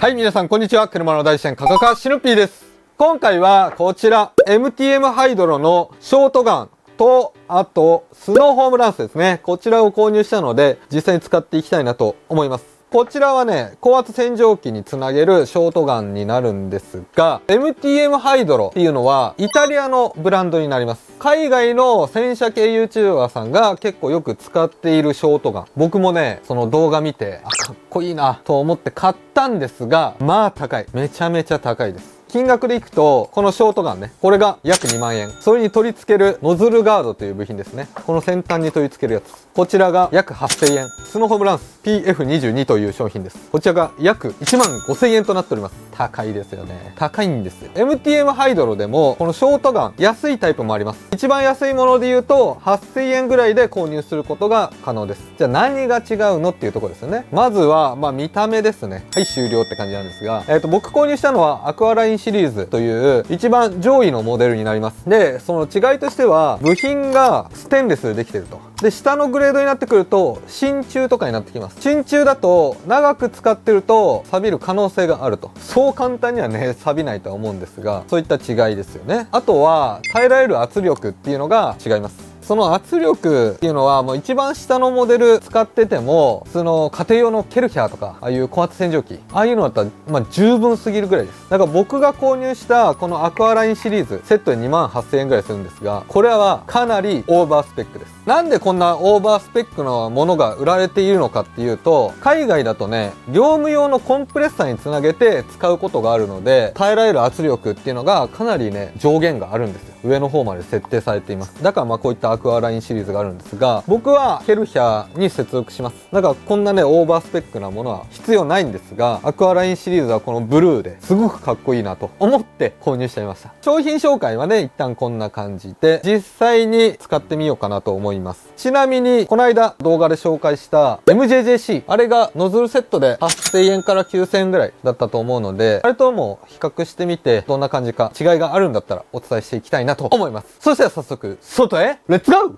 はい、皆さんこんにちは。車の大自然カカカシヌピーです。今回はこちら MTM ハイドロのショートガンと、あとスノーホームランスですね。こちらを購入したので実際に使っていきたいなと思います。こちらはね、高圧洗浄機につなげるショートガンになるんですが、MTM ハイドロっていうのはイタリアのブランドになります。海外の戦車系 YouTuber さんが結構よく使っているショートガン。僕もね、その動画見て、かっこいいなと思って買ったんですが、まあ高い。めちゃめちゃ高いです。金額でいくと、このショートガンね、これが約2万円。それに取り付けるノズルガードという部品ですね。この先端に取り付けるやつ。こちらが約8000円。スノホブランス PF22 という商品です。こちらが約1万5000円となっております。高いですよね。高いんですよ。MTM ハイドロでも、このショートガン、安いタイプもあります。一番安いもので言うと、8000円ぐらいで購入することが可能です。じゃあ何が違うのっていうところですよね。まずは、見た目ですね。はい、終了って感じなんですが、僕購入したのはアクアラインシリーズという一番上位のモデルになります。で、その違いとしては、部品がステンレスでできてると。で、下のグレードになってくると、真鍮とかになってきます。真鍮だと、長く使ってると、錆びる可能性があると。そう簡単にはね、錆びないとは思うんですが、そういった違いですよね。あとは、耐えられる圧力っていうのが違います。その圧力っていうのはもう一番下のモデル使ってても、その家庭用のケルヒャーとか、ああいう高圧洗浄機、ああいうのだったら、十分すぎるぐらいです。だから僕が購入したこのアクアラインシリーズ、セットで2万8000円ぐらいするんですが、これはかなりオーバースペックです。なんでこんなオーバースペックなものが売られているのかっていうと、海外だとね、業務用のコンプレッサーにつなげて使うことがあるので、耐えられる圧力っていうのがかなりね、上限があるんですよ。上の方まで設定されています。だからこういったアクアラインシリーズがあるんですが、僕はケルヒャーに接続します。だからこんなね、オーバースペックなものは必要ないんですが、アクアラインシリーズはこのブルーですごくかっこいいなと思って購入しちゃいました。商品紹介はね、一旦こんな感じで、実際に使ってみようかなと思います。ちなみに、この間動画で紹介した MJJC、あれがノズルセットで8000円から9000円ぐらいだったと思うので、あれとも比較してみて、どんな感じか違いがあるんだったらお伝えしていきたいなと思います。そしたら早速、外へ、レッツゴー！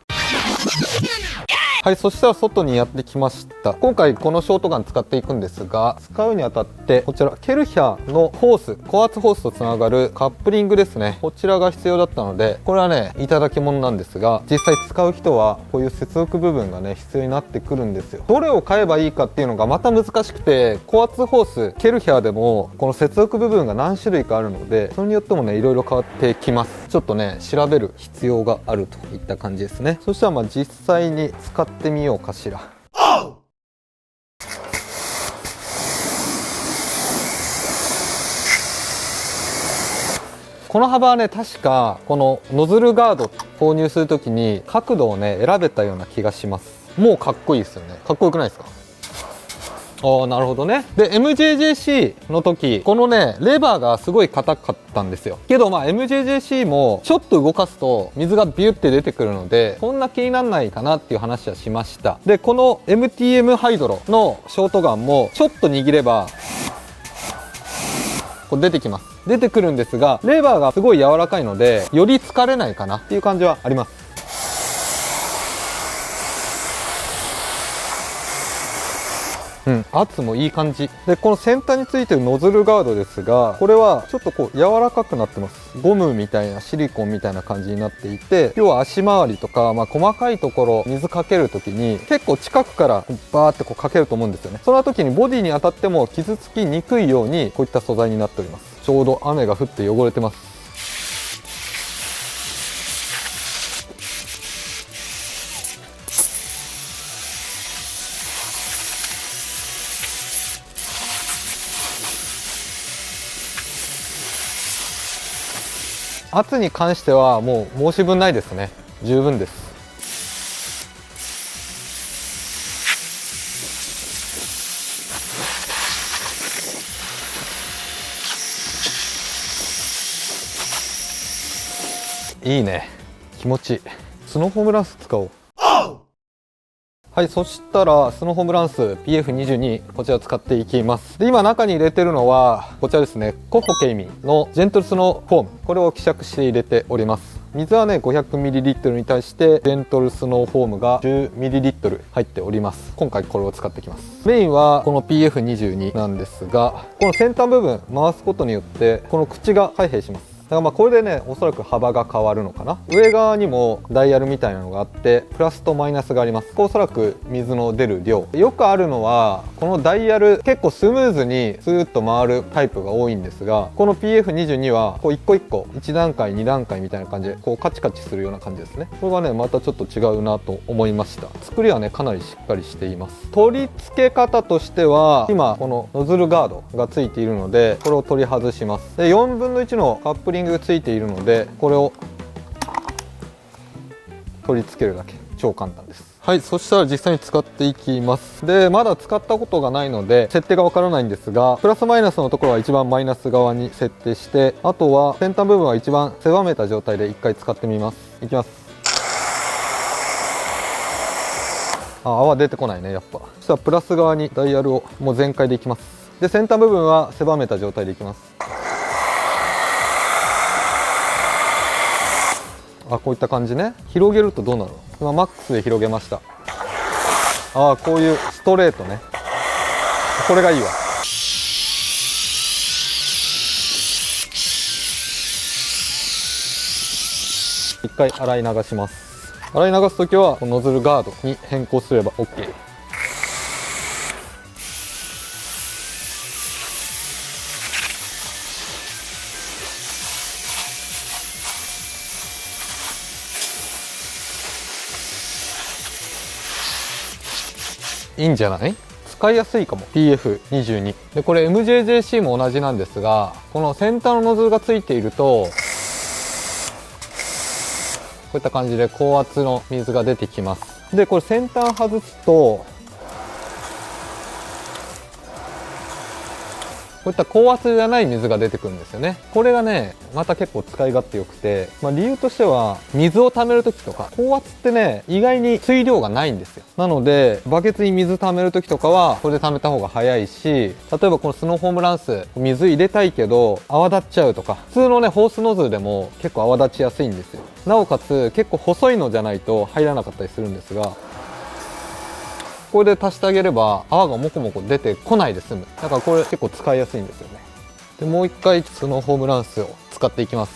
はい、そしたら外にやってきました。今回このショートガン使っていくんですが、使うにあたって、こちら、ケルヒャーのホース、高圧ホースとつながるカップリングですね。こちらが必要だったので、これはね、いただき物なんですが、実際使う人は、こういう接続部分がね、必要になってくるんですよ。どれを買えばいいかっていうのがまた難しくて、高圧ホース、ケルヒャーでも、この接続部分が何種類かあるので、それによってもね、いろいろ変わってきます。ちょっとね、調べる必要があるといった感じですね。そしたら実際に使ってみようかしら。この幅はね、確かこのノズルガード購入するときに角度をね、選べたような気がします。もうかっこいいですよね。かっこよくないですか？ああ、なるほどね。で、MJJC の時、このね、レバーがすごい硬かったんですよ。けどMJJC もちょっと動かすと水がビュって出てくるので、そんな気にならないかなっていう話はしました。で、この MTM ハイドロのショートガンもちょっと握れば、こう出てきます。出てくるんですが、レバーがすごい柔らかいので、より疲れないかなっていう感じはあります。圧もいい感じで、この先端についてるノズルガードですが、これはちょっとこう柔らかくなってます。ゴムみたいな、シリコンみたいな感じになっていて、要は足回りとか、細かいところ水かけるときに結構近くからバーってこうかけると思うんですよね。その時にボディに当たっても傷つきにくいようにこういった素材になっております。ちょうど雨が降って汚れてます。圧に関してはもう申し分ないですね。十分です。いいね。気持ちいい。スノーホームランス使おう。はい、そしたらスノーホームランス PF22 こちら使っていきます。で、今中に入れてるのはこちらですね、コッホケイミンのジェントルスノーフォーム、これを希釈して入れております。水はね 500ml に対してジェントルスノーフォームが 10ml 入っております。今回これを使ってきます。メインはこの PF22 なんですが、この先端部分回すことによってこの口が開閉します。だからまあこれでね、おそらく幅が変わるのかな。上側にもダイヤルみたいなのがあって、プラスとマイナスがあります。おそらく水の出る量。よくあるのは、このダイヤル結構スムーズにスーッと回るタイプが多いんですが、この PF22 はこう一個一個、1段階、2段階みたいな感じで、こうカチカチするような感じですね。これがね、またちょっと違うなと思いました。作りはね、かなりしっかりしています。取り付け方としては、今、このノズルガードがついているので、これを取り外します。で、4分の1のカップリングがついているので、これを取り付けるだけ。超簡単です。はい、そしたら実際に使っていきます。で、まだ使ったことがないので設定がわからないんですが、プラスマイナスのところは一番マイナス側に設定して、あとは先端部分は一番狭めた状態で一回使ってみます。いきます。泡出てこないね、やっぱ。そしたらプラス側にダイヤルをもう全開でいきます。で、先端部分は狭めた状態でいきます。こういった感じね。広げるとどうなるの？今マックスで広げました。こういうストレートね。これがいいわ。一回洗い流します。洗い流すときはノズルガードに変更すれば OK。いいんじゃない？使いやすいかも。 PF22 で、これ MJJC も同じなんですが、この先端のノズルがついているとこういった感じで高圧の水が出てきます。で、これ先端外すとこういった高圧じゃない水が出てくるんですよね。これがね、また結構使い勝手良くて、理由としては、水を溜める時とか、高圧ってね、意外に水量がないんですよ。なので、バケツに水溜める時とかは、これで溜めた方が早いし、例えばこのスノーホームランス、水入れたいけど、泡立っちゃうとか、普通のね、ホースノズルでも結構泡立ちやすいんですよ。なおかつ、結構細いのじゃないと入らなかったりするんですが、これで足してあげれば泡がもこもこ出てこないで済む。だからこれ結構使いやすいんですよね。で、もう一回スノーホームランスを使っていきます。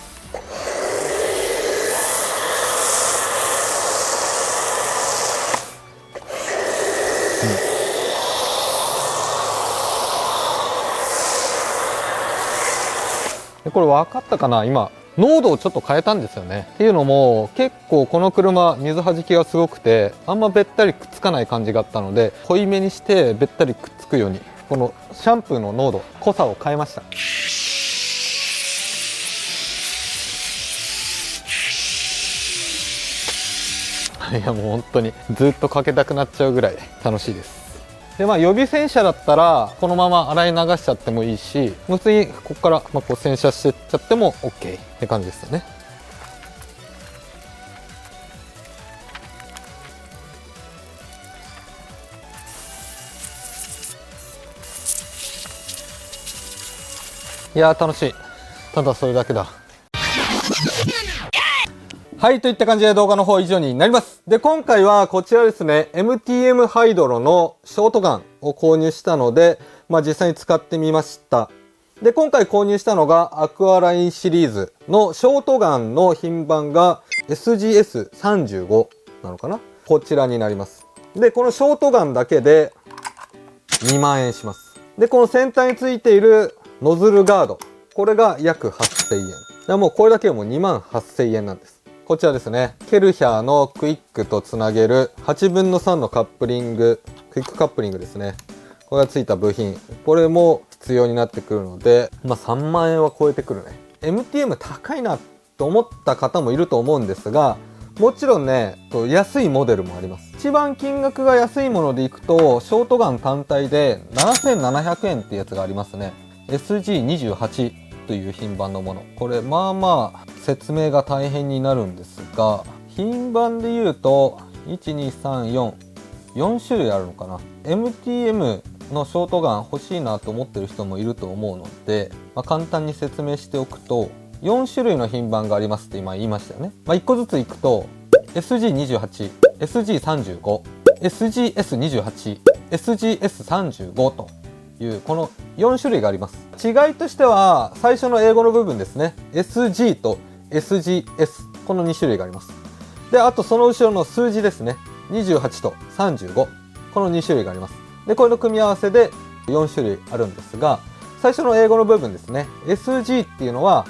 で、これ分かったかな？今濃度をちょっと変えたんですよね。っていうのも、結構この車水はじきがすごくて、あんまべったりくっつかない感じがあったので、濃いめにしてべったりくっつくように、このシャンプーの濃度、濃さを変えました。いや、もう本当にずっとかけたくなっちゃうぐらい楽しいです。で、予備洗車だったらこのまま洗い流しちゃってもいいし、普通にここからこう洗車してっちゃっても OK って感じですよね。いやー、楽しい。ただそれだけだ。はい、といった感じで動画の方以上になります。で、今回はこちらですね、MTM ハイドロのショートガンを購入したので、実際に使ってみました。で、今回購入したのがアクアラインシリーズのショートガンの品番が SGS35 なのかな？こちらになります。で、このショートガンだけで2万円します。で、この先端についているノズルガード、これが約8000円。でもうこれだけでも2万8000円なんです。こちらですね。ケルヒャーのクイックとつなげる8分の3のカップリング、クイックカップリングですね。これがついた部品。これも必要になってくるので、3万円は超えてくるね。MTM 高いなと思った方もいると思うんですが、もちろんね、安いモデルもあります。一番金額が安いものでいくと、ショートガン単体で7700円ってやつがありますね。SG28 という品番のもの。これ説明が大変になるんですが、品番で言うと1234 4種類あるのかな。 MTM のショートガン欲しいなと思ってる人もいると思うので、簡単に説明しておくと、4種類の品番がありますって今言いましたよね。1個ずついくと SG28、SG35、SGS28、SGS35 というこの4種類があります。違いとしては最初の英語の部分ですね。SG と SGS、 この2種類があります。であとその後ろの数字ですね。28と35、この2種類があります。でこれの組み合わせで4種類あるんですが、最初の英語の部分ですね。 SG っていうのは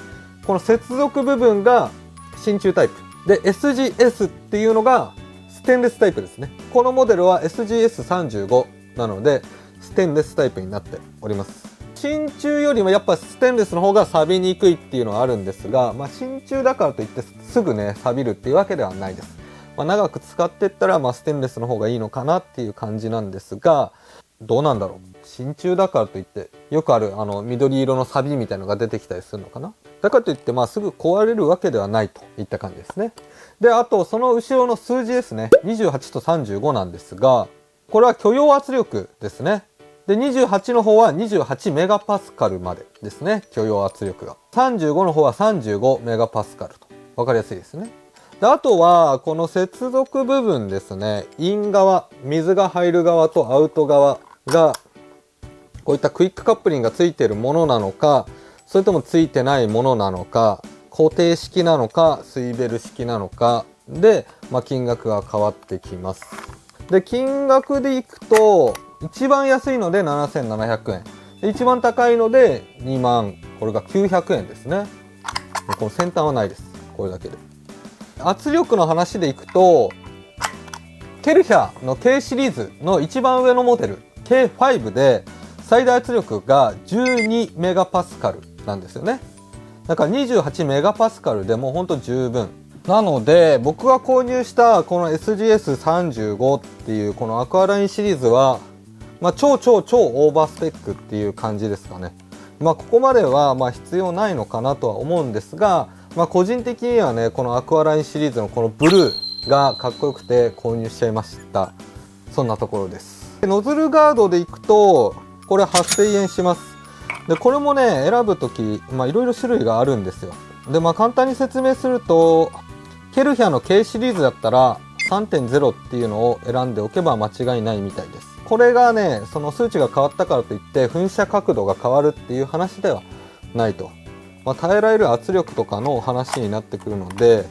この接続部分が真鍮タイプで、 SGS っていうのがステンレスタイプですね。このモデルは SGS35 なのでステンレスタイプになっております。真鍮よりもやっぱステンレスの方が錆びにくいっていうのはあるんですが、真鍮だからといってすぐね錆びるっていうわけではないです。長く使っていったらステンレスの方がいいのかなっていう感じなんですが、どうなんだろう。真鍮だからといってよくある緑色のサビみたいのが出てきたりするのかな。だからといってすぐ壊れるわけではないといった感じですね。であとその後ろの数字ですね。28と35なんですが、これは許容圧力ですね。で28の方は28メガパスカルまでですね、許容圧力が。35の方は35メガパスカルと分かりやすいですね。であとはこの接続部分ですね。イン側、水が入る側とアウト側がこういったクイックカップリングがついているものなのか、それともついてないものなのか、固定式なのかスイベル式なのかで、金額が変わってきます。で金額でいくと一番安いので7700円で、一番高いので2万、これが900円ですね。この先端はないです。これだけで。圧力の話でいくとケルヒャーの K シリーズの一番上のモデル K5 で最大圧力が12メガパスカルなんですよね。だから28メガパスカルでもうほんと十分なので、僕が購入したこの SGS35 っていうこのアクアラインシリーズは超オーバースペックっていう感じですかね。ここまでは必要ないのかなとは思うんですが、個人的にはねこのアクアラインシリーズのこのブルーがかっこよくて購入しちゃいました。そんなところです。ノズルガードでいくとこれ8000円します。でこれもね選ぶときいろいろ種類があるんですよ。で簡単に説明するとケルヒャーの K シリーズだったら 3.0 っていうのを選んでおけば間違いないみたいです。これがねその数値が変わったからといって噴射角度が変わるっていう話ではないと。耐えられる圧力とかの話になってくるので、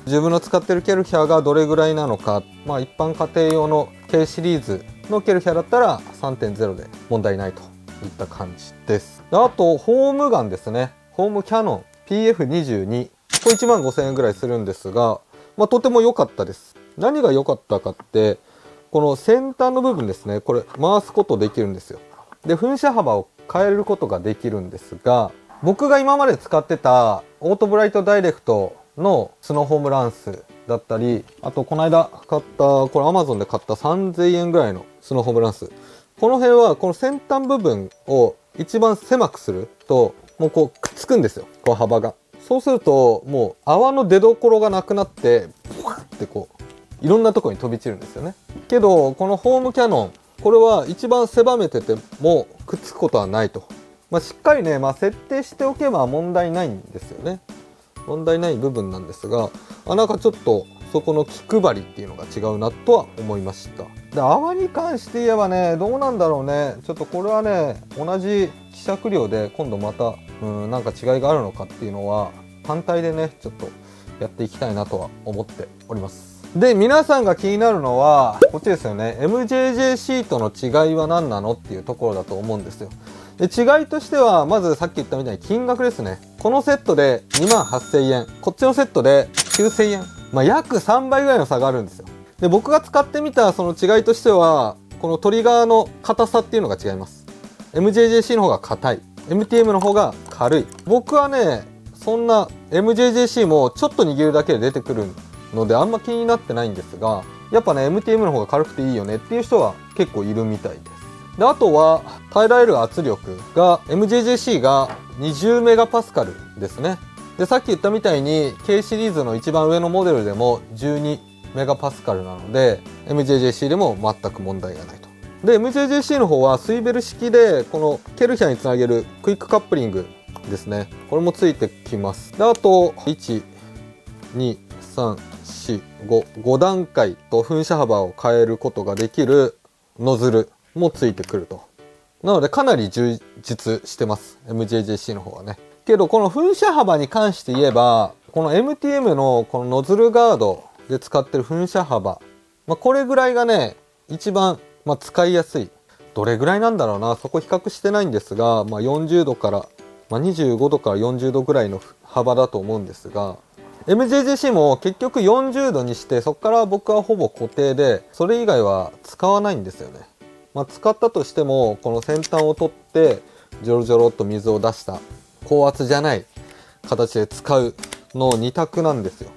自分の使ってるケルヒャーがどれぐらいなのか、一般家庭用の K シリーズのケルヒャーだったら 3.0 で問題ないといった感じです。あとホームガンですね。ホームキャノン PF22、 これ1万5000円ぐらいするんですが、とても良かったです。何が良かったかってこの先端の部分ですね。これ回すことできるんですよ。で噴射幅を変えることができるんですが、僕が今まで使ってたオートブライトダイレクトのスノーホームランスだったり、あとこの間買ったこれ Amazon で買った3000円ぐらいのスノーホームランス、この辺はこの先端部分を一番狭くするともうこうくっつくんですよ、こう幅が。そうするともう泡の出どころがなくなってポワッってこういろんなところに飛び散るんですよね。けどこのホームキャノン、これは一番狭めててもくっつくことはないと。しっかりね、設定しておけば問題ないんですよね。問題ない部分なんですが、なんかちょっとそこの気配りっていうのが違うなとは思いました。で泡に関して言えばね、どうなんだろうね。ちょっとこれはね同じ希釈量で今度またなんか違いがあるのかっていうのは単体でねちょっとやっていきたいなとは思っております。で皆さんが気になるのはこっちですよね。 MJJ シートの違いは何なのっていうところだと思うんですよ。で違いとしてはまずさっき言ったみたいに金額ですね。このセットで2万8000円、こっちのセットで9000円、約3倍ぐらいの差があるんですよ。で僕が使ってみたその違いとしてはこのトリガーの硬さっていうのが違います。 MJJC の方が硬い、 MTM の方が軽い。僕はねそんな MJJC もちょっと握るだけで出てくるのであんま気になってないんですが、やっぱね MTM の方が軽くていいよねっていう人は結構いるみたいです。であとは耐えられる圧力が MJJC が20メガパスカルですね。でさっき言ったみたいに K シリーズの一番上のモデルでも12メガパスカルなので MJJC でも全く問題がないと。で MJJC の方はスイベル式でこのケルヒャーにつなげるクイックカップリングですね。これもついてきます。であと1、2、3、4、5段階と噴射幅を変えることができるノズルもついてくると。なのでかなり充実してます。MJJC の方はね。けどこの噴射幅に関して言えば、この MTM のこのノズルガードで使ってる噴射幅、これぐらいがね、一番、使いやすい。どれぐらいなんだろうな、そこ比較してないんですが、40度から、25度から40度ぐらいの幅だと思うんですが、MJJC も結局40度にして、そこから僕はほぼ固定で、それ以外は使わないんですよね。使ったとしても、この先端を取って、ジョロジョロっと水を出した、高圧じゃない形で使うの2択なんですよ。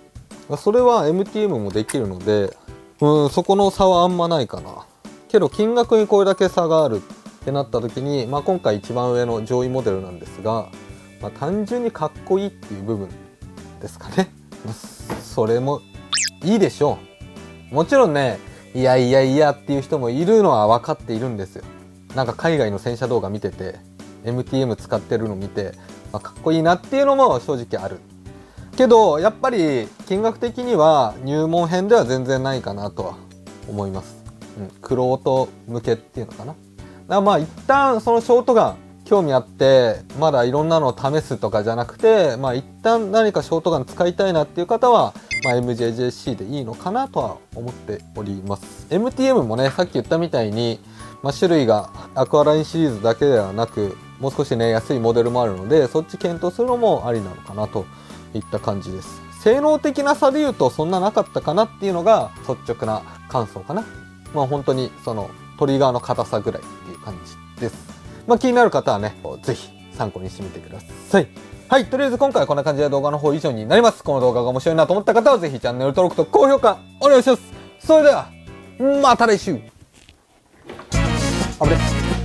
それは MTM もできるので、そこの差はあんまないかな。けど金額にこれだけ差があるってなった時に、今回一番上の上位モデルなんですが、単純にかっこいいっていう部分ですかね。それもいいでしょう。もちろんね、いやいやいやっていう人もいるのは分かっているんですよ。なんか海外の洗車動画見てて MTM 使ってるの見て、かっこいいなっていうのも正直あるけど、やっぱり金額的には入門編では全然ないかなとは思います。玄人向けっていうのかな。だから一旦そのショートガン興味あってまだいろんなのを試すとかじゃなくて、一旦何かショートガン使いたいなっていう方は、MJJC でいいのかなとは思っております。 MTM もね、さっき言ったみたいに、種類がアクアラインシリーズだけではなく、もう少しね安いモデルもあるので、そっち検討するのもありなのかなといった感じです。性能的な差で言うとそんななかったかなっていうのが率直な感想かな。本当にそのトリガーの硬さぐらいっていう感じです。気になる方はね、ぜひ参考にしてみてください。はい、とりあえず今回はこんな感じで動画の方以上になります。この動画が面白いなと思った方はぜひチャンネル登録と高評価お願いします。それではまた来週。あぶね。